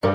Yo,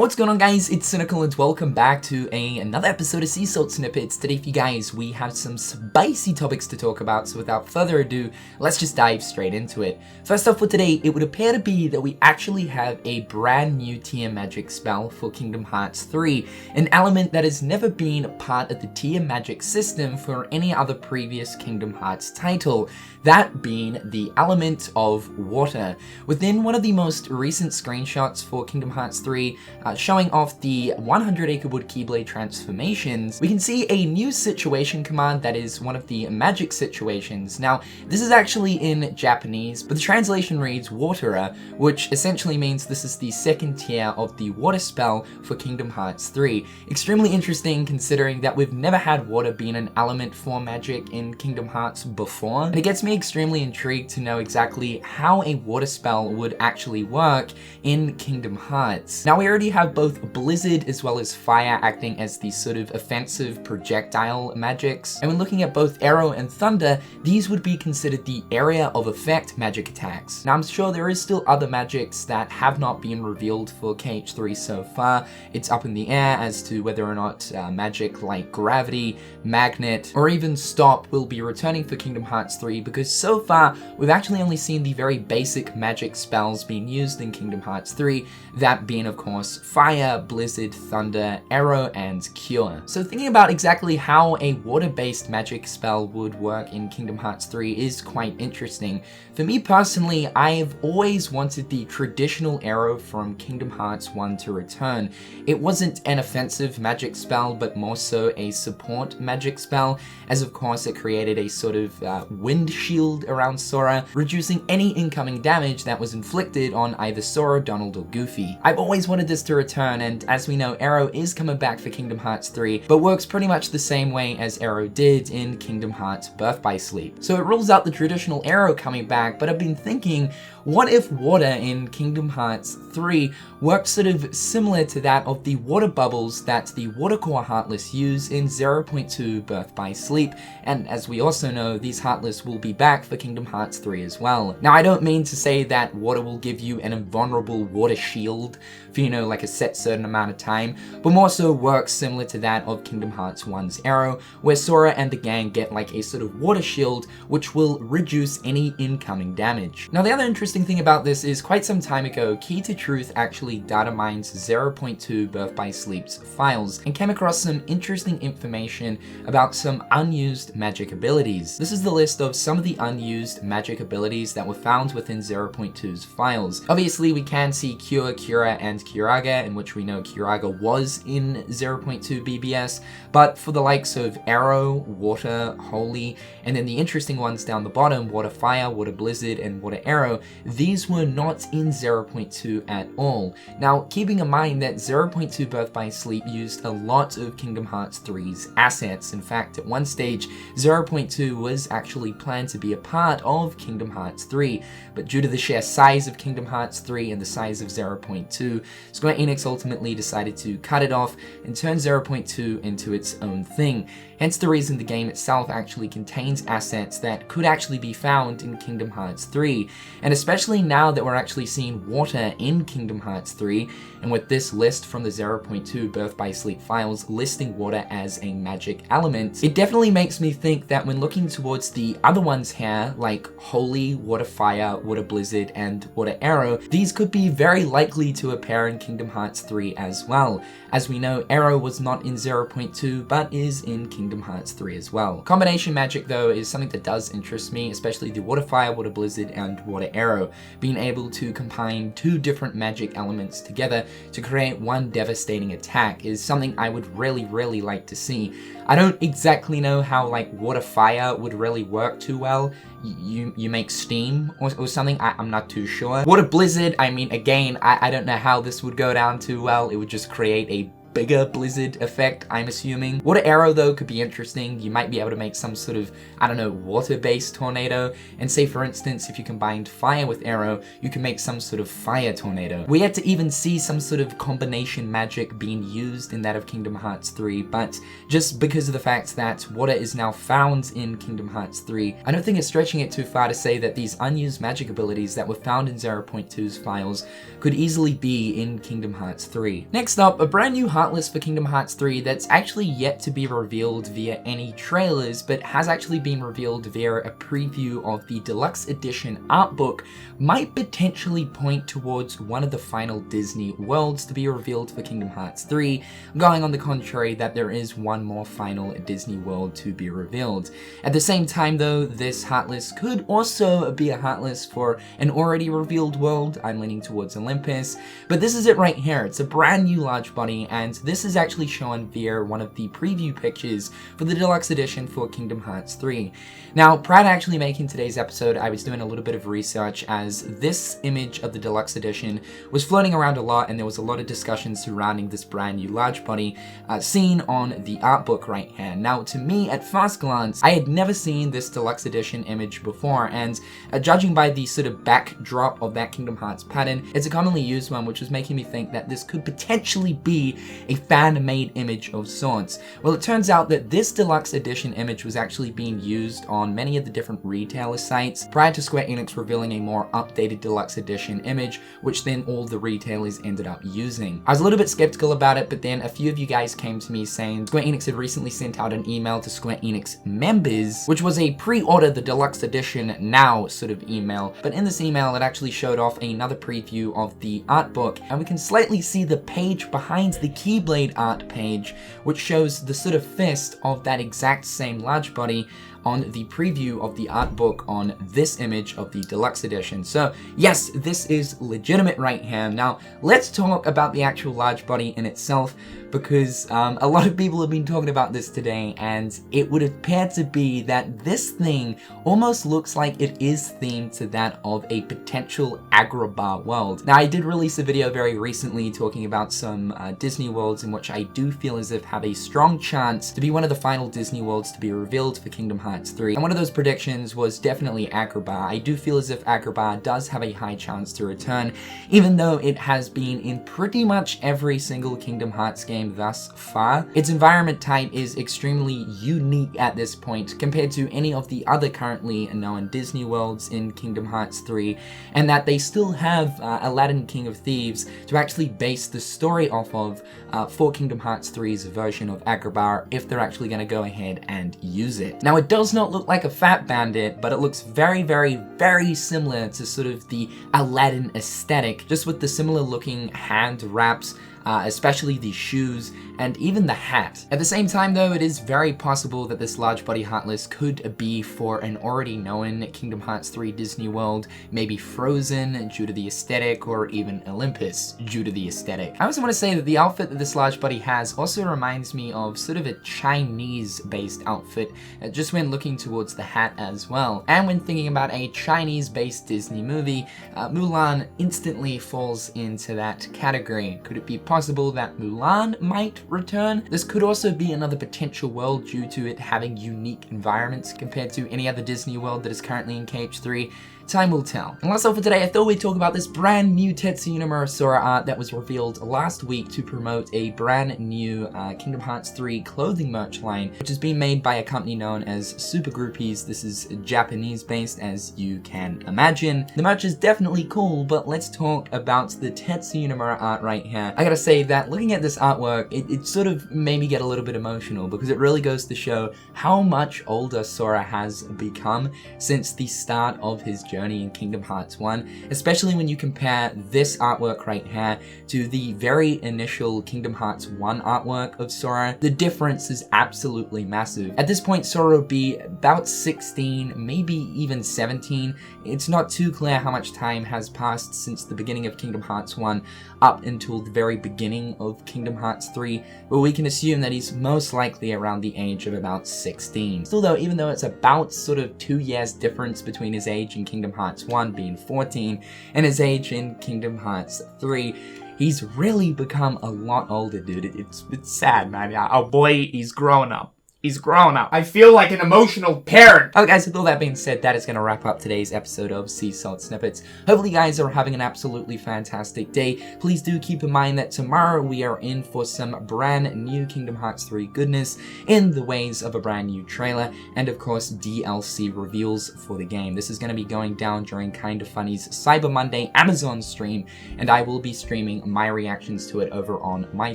what's going on guys, it's Cynical and welcome back to another episode of Sea Salt Snippets. Today for you guys, we have some spicy topics to talk about, so without further ado, let's just dive straight into it. First off for today, it would appear to be that we actually have a brand new tier magic spell for Kingdom Hearts 3, an element that has never been part of the tier magic system for any other previous Kingdom Hearts title, that being the element of water. Within one of the most recent screenshots for Kingdom Hearts 3, showing off the 100 Acre Wood Keyblade transformations, we can see a new situation command that is one of the magic situations. Now, this is actually in Japanese, but the translation reads Watera, which essentially means this is the second tier of the water spell for Kingdom Hearts 3. Extremely interesting considering that we've never had water being an element for magic in Kingdom Hearts before, and it gets me extremely intrigued to know exactly how a water spell would actually work in Kingdom Hearts. Now, we already have both Blizzard as well as Fire acting as the sort of offensive projectile magics, and when looking at both Arrow and Thunder, these would be considered the area of effect magic attacks. Now I'm sure there is still other magics that have not been revealed for KH3 so far. It's up in the air as to whether or not magic like Gravity, Magnet, or even Stop will be returning for Kingdom Hearts 3, because so far we've actually only seen the very basic magic spells being used in Kingdom Hearts 3, that being of course Fire, Blizzard, Thunder, Arrow, and Cure. So thinking about exactly how a water-based magic spell would work in Kingdom Hearts 3 is quite interesting. For me personally, I've always wanted the traditional Arrow from Kingdom Hearts 1 to return. It wasn't an offensive magic spell, but more so a support magic spell, as of course it created a sort of wind shield around Sora, reducing any incoming damage that was inflicted on either Sora, Donald, or Goofy. I've always wanted this to return, and as we know, Arrow is coming back for Kingdom Hearts 3, but works pretty much the same way as Arrow did in Kingdom Hearts Birth by Sleep. So it rules out the traditional Arrow coming back, but I've been thinking, what if water in Kingdom Hearts 3 worked sort of similar to that of the water bubbles that the Watercore Heartless use in 0.2 Birth by Sleep, and as we also know, these Heartless will be back for Kingdom Hearts 3 as well. Now I don't mean to say that water will give you an invulnerable water shield for, you know, like a set certain amount of time, but more so works similar to that of Kingdom Hearts 1's Arrow, where Sora and the gang get like a sort of water shield which will reduce any incoming damage. Now the other interesting thing about this is quite some time ago, Key to Truth actually data mined 0.2 Birth by Sleep's files and came across some interesting information about some unused magic abilities. This is the list of some of the unused magic abilities that were found within 0.2's files. Obviously we can see Cure, Cura, and Curaga, in which we know Curaga was in 0.2 BBS, but for the likes of Arrow, Water, Holy, and then the interesting ones down the bottom, Water Fire, Water Blizzard, and Water Arrow, these were not in 0.2 at all. Now, keeping in mind that 0.2 Birth by Sleep used a lot of Kingdom Hearts 3's assets. In fact, at one stage, 0.2 was actually planned to be a part of Kingdom Hearts 3, but due to the sheer size of Kingdom Hearts 3 and the size of 0.2, Square Enix ultimately decided to cut it off and turn 0.2 into its own thing. Hence the reason the game itself actually contains assets that could actually be found in Kingdom Hearts 3. And especially now that we're actually seeing water in Kingdom Hearts 3, and with this list from the 0.2 Birth by Sleep files listing water as a magic element, it definitely makes me think that when looking towards the other ones here, like Holy, Water Fire, Water Blizzard, and Water Arrow, these could be very likely to appear in Kingdom Hearts 3 as well. As we know, Arrow was not in 0.2, but is in Kingdom Hearts 3 as well. Combination magic though is something that does interest me, especially the Water Fire, Water Blizzard, and Water Arrow. Being able to combine two different magic elements together to create one devastating attack is something I would really like to see. I don't exactly know how like Water Fire would really work too well. You make steam or something, I'm not too sure. Water Blizzard, I mean, again, I don't know how this would go down too well. It would just create a bigger blizzard effect, I'm assuming. Water arrow though could be interesting. You might be able to make some sort of, I don't know, water-based tornado. And say for instance, if you combined fire with arrow, you can make some sort of fire tornado. We had to even see some sort of combination magic being used in that of Kingdom Hearts 3, but just because of the fact that water is now found in Kingdom Hearts 3, I don't think it's stretching it too far to say that these unused magic abilities that were found in 0.2's files could easily be in Kingdom Hearts 3. Next up, a brand new Heartless for Kingdom Hearts 3 that's actually yet to be revealed via any trailers, but has actually been revealed via a preview of the Deluxe Edition art book, might potentially point towards one of the final Disney worlds to be revealed for Kingdom Hearts 3, going on the contrary that there is one more final Disney world to be revealed. At the same time though, this Heartless could also be a Heartless for an already revealed world. I'm leaning towards Olympus, but this is it right here. It's a brand new large body, and this is actually shown via one of the preview pictures for the Deluxe Edition for Kingdom Hearts 3. Now, prior to actually making today's episode, I was doing a little bit of research as this image of the Deluxe Edition was floating around a lot, and there was a lot of discussion surrounding this brand new large body seen on the art book right here. Now, to me, at first glance, I had never seen this Deluxe Edition image before, and judging by the sort of backdrop of that Kingdom Hearts pattern, it's a commonly used one, which was making me think that this could potentially be a fan-made image of sorts. Well, it turns out that this Deluxe Edition image was actually being used on many of the different retailer sites prior to Square Enix revealing a more updated Deluxe Edition image, which then all the retailers ended up using. I was a little bit skeptical about it, but then a few of you guys came to me saying Square Enix had recently sent out an email to Square Enix members, which was a pre-order the Deluxe Edition now sort of email. But in this email, it actually showed off another preview of the art book, and we can slightly see the page behind the Keyblade art page, which shows the sort of fist of that exact same large body on the preview of the art book on this image of the Deluxe Edition. So yes, this is legitimate right here. Now let's talk about the actual large body in itself, because a lot of people have been talking about this today, and it would appear to be that this thing almost looks like it is themed to that of a potential Agrabah world. Now, I did release a video very recently talking about some Disney worlds in which I do feel as if have a strong chance to be one of the final Disney worlds to be revealed for Kingdom Hearts 3. And one of those predictions was definitely Agrabah. I do feel as if Agrabah does have a high chance to return, even though it has been in pretty much every single Kingdom Hearts game thus far. Its environment type is extremely unique at this point compared to any of the other currently known Disney worlds in Kingdom Hearts 3, and that they still have Aladdin King of Thieves to actually base the story off of for Kingdom Hearts 3's version of Agrabah, if they're actually going to go ahead and use it. Now, it does not look like a fat bandit, but it looks very, very, very similar to sort of the Aladdin aesthetic, just with the similar looking hand wraps, especially the shoes and even the hat. At the same time though, it is very possible that this Large Body Heartless could be for an already known Kingdom Hearts 3 Disney world, maybe Frozen due to the aesthetic, or even Olympus due to the aesthetic. I also want to say that the outfit that this Large Body has also reminds me of sort of a Chinese-based outfit, just when looking towards the hat as well. And when thinking about a Chinese-based Disney movie, Mulan instantly falls into that category. Could it be possible that Mulan might return? This could also be another potential world due to it having unique environments compared to any other Disney world that is currently in KH3. Time will tell. And that's all for today. I thought we'd talk about this brand new Tetsuya Nomura Sora art that was revealed last week to promote a brand new Kingdom Hearts 3 clothing merch line, which is being made by a company known as Super Groupies. This is Japanese based, as you can imagine. The merch is definitely cool, but let's talk about the Tetsuya Nomura art right here. I gotta say that looking at this artwork, it sort of made me get a little bit emotional, because it really goes to show how much older Sora has become since the start of his journey in Kingdom Hearts 1, especially when you compare this artwork right here to the very initial Kingdom Hearts 1 artwork of Sora. The difference is absolutely massive. At this point, Sora would be about 16, maybe even 17. It's not too clear how much time has passed since the beginning of Kingdom Hearts 1 up until the very beginning of Kingdom Hearts 3, but we can assume that he's most likely around the age of about 16. Still though, even though it's about sort of 2 years difference between his age in Kingdom Hearts 1 being 14 and his age in Kingdom Hearts 3, he's really become a lot older, dude. It's sad, man. Oh boy, he's growing up. He's grown up. I feel like an emotional parent. Alright guys, with all that being said, that is going to wrap up today's episode of Sea Salt Snippets. Hopefully you guys are having an absolutely fantastic day. Please do keep in mind that tomorrow we are in for some brand new Kingdom Hearts 3 goodness in the ways of a brand new trailer and of course DLC reveals for the game. This is going to be going down during Kinda Funny's Cyber Monday Amazon stream, and I will be streaming my reactions to it over on my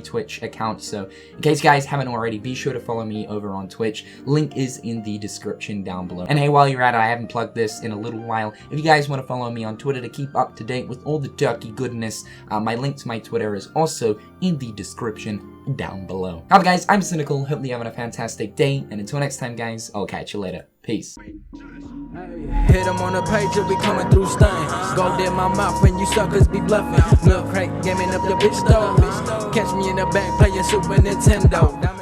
Twitch account. So in case you guys haven't already, be sure to follow me over on Twitch. Link is in the description down below. And hey, while you're at it, I haven't plugged this in a little while. If you guys want to follow me on Twitter to keep up to date with all the turkey goodness, my link to my Twitter is also in the description down below. Alright guys, I'm Cynical. Hopefully you're having a fantastic day, and until next time guys, I'll catch you later. Peace. Hit them on the page, you'll be coming through stain. Gold in my mouth when you suckers be bluffing. Milk crate, gaming up the bitch though. Catch me in the back playing Super Nintendo.